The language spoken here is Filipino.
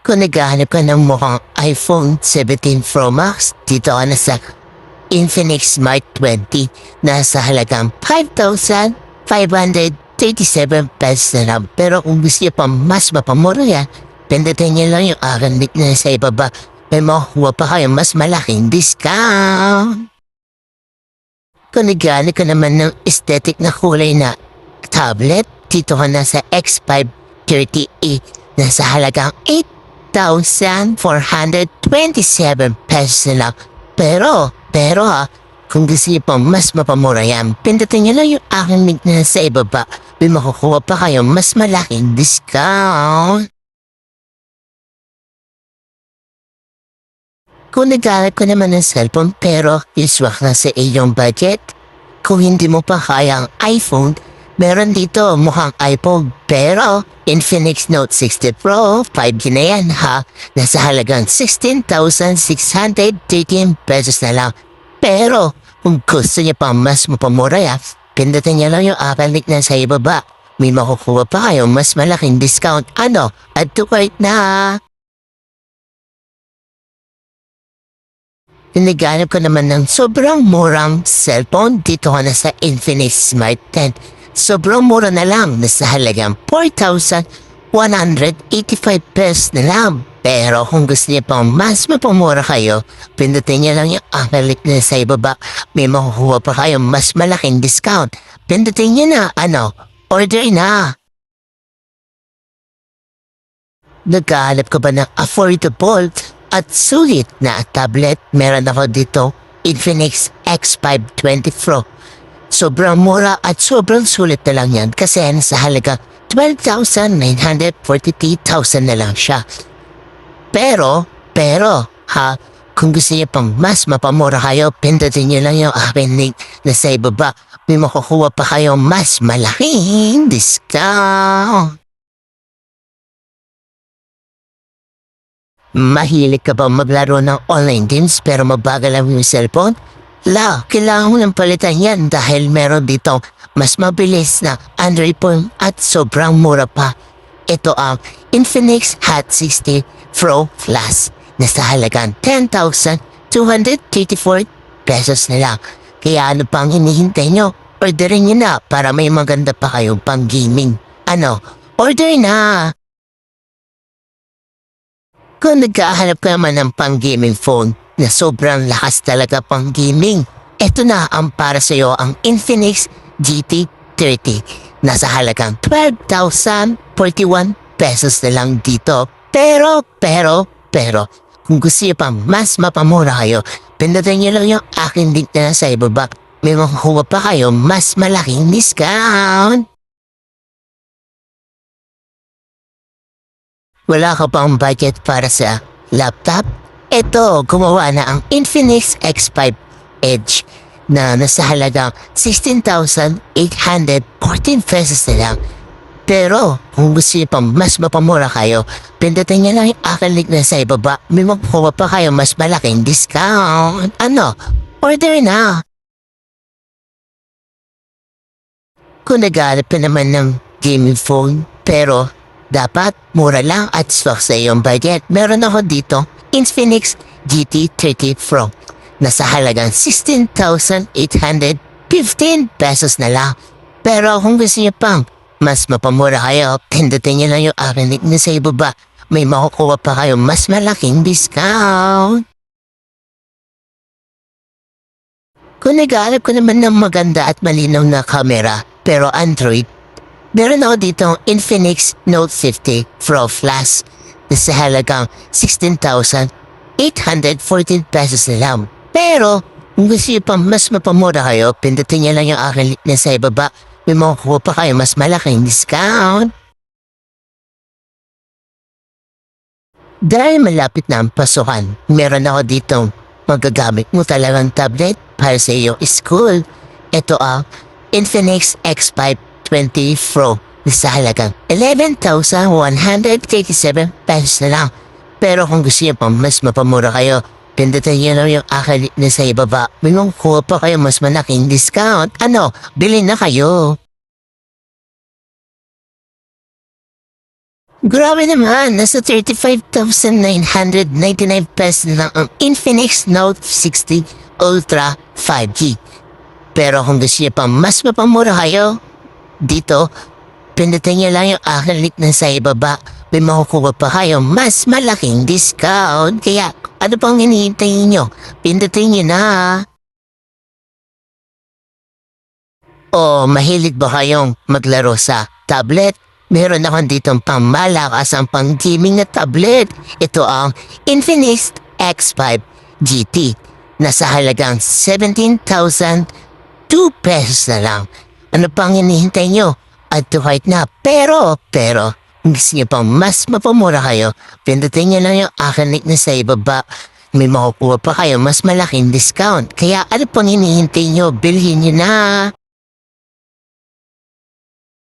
Kung naghahanap ka ng mukhang iPhone 17 Pro Max, dito ka na sa Infinix Smart 20 na sa halagang 5,537 pesos na lang. Pero kung gusto niyo pa mas mapamura yan, pindutin niyo lang yung aking link na sa ibaba. May makukuha pa kayo mas malaking discount. Kung naghahanap ka naman ng aesthetic na kulay na tablet, dito ka na sa X5 30e na sa halagang 8,427 pesos na lang. Pero kung gusto niyo pa mas mapamura yan, pindutin niyo lang yung aking link na sa ibaba. May makukuha pa kayo mas malaking discount. Kung naghahanap ka naman ng cellphone pero iswak na sa iyong budget, kung hindi mo pa kaya ang iPhone, meron dito mukhang iPhone pero Infinix Note 60 Pro 5G na yan ha. Nasa halagang 16,613 pesos na lang. Pero kung gusto niya pa mas mapamura yan, pindutin niya lang yung aking link na sa ibaba. May makukuha pa kayo mas malaking discount. Add to cart na. Naghanap ka naman ng sobrang murang cellphone, dito ka na sa Infinix Smart 10. Sobrang mura na lang, nasa halagang 4,185 pesos na lang. Pero kung gusto niya pang mas mapamura kayo, pindutin niya lang yung link na sa ibaba. May makukuha pa kayo mas malaking discount. Pindutin niya na, order na. Naghahanap ka ba ng affordable at sulit na tablet? Meron ako dito, Infinix X5 20 Pro. Sobrang mura at sobrang sulit na lang yan kasi sa halaga 12,943,000 na lang siya. Pero, kung gusto niyo pang mas mapamura kayo, pindutin niyo lang yung aking link na sa ibaba. May makukuha pa kayo mas malaking discount. Mahilig ka ba maglaro ng online games pero mabagal ang yung cellphone? Kailangan mo ng palitan yan dahil meron dito mas mabilis na Android phone at sobrang mura pa. Ito ang Infinix Hot 60 Pro Plus na sa halagang 10,234 pesos na lang. Kaya ano pang hinihintay nyo? Orderin nyo na para may maganda pa kayong pang gaming. Order na! Kung naghahanap ka naman ng pang-gaming phone na sobrang lakas talaga pang-gaming, ito na ang para sa iyo ang Infinix GT30. Nasa halagang 12,041 pesos na lang dito. Pero, kung gusto niyo pa mas mapamura kayo, pindutin niyo lang yung aking link na sa ibaba. May makukuha pa kayo mas malaking discount. Wala ka pang budget para sa laptop? Ito, gumawa na ang Infinix X5 Edge na nasa halagang 16,814 pesos na lang. Pero, kung gusto niyo pang mas mapamura kayo, pindutin niyo lang yung aking link na sa ibaba. May makukuha pa kayo mas malaking discount. Order na! Kung naghahanap ka naman ng gaming phone, pero dapat mura lang at swak sa iyong budget, meron ako dito, Infinix GT30 Pro. Nasa halagang 16,815 pesos na lang. Pero kung gusto niyo pang mas mapamura kayo, pindutin niyo lang yung aking link na sa ibaba. May makukuha pa kayo mas malaking discount. Kung naghahanap ko naman ng maganda at malinaw na camera, pero Android, meron ako dito Infinix Note 50 Pro Plus na sa halagang 16,814 pesos na lang. Pero kung gusto niyo pang mas mapamura kayo, pindutin niyo lang yung aking link na sa ibaba. May makukuha pa kayo mas malaking discount. Dahil malapit na ang pasukan, meron ako dito magagamit mo talagang tablet para sa iyong school. Ito ang Infinix X5 20 Pro na sa halagang 11,137 pesos na lang. Pero kung gusto niyo pang mas mapamura kayo, pindutin niyo lang yung aking link na sa ibaba. May makukuha pa kayo mas malaking discount. Bilhin na kayo! Grabe naman, nasa 35,999 pesos lang ang Infinix Note 60 Ultra 5G. Pero kung gusto niyo pa mas mapamura kayo, dito, pindutin niyo lang yung aking link na sa ibaba. May makukuha pa kayo mas malaking discount. Kaya ano pang hinihintay niyo? Pindutin niyo na. O mahilig ba kayong maglaro sa tablet? Meron ako ditong pamalakas ang pang-gaming na tablet. Ito ang Infinix X5 GT. Nasa halagang 17,002 pesos na lang. Ano pang hinihintay nyo? Add to cart na. Pero, kung gusto nyo pang mas mapamura kayo, pindutin nyo lang yung akin link na sa ibaba. May makukuha pa kayo mas malaking discount. Kaya ano pang hinihintay nyo? Bilhin nyo na.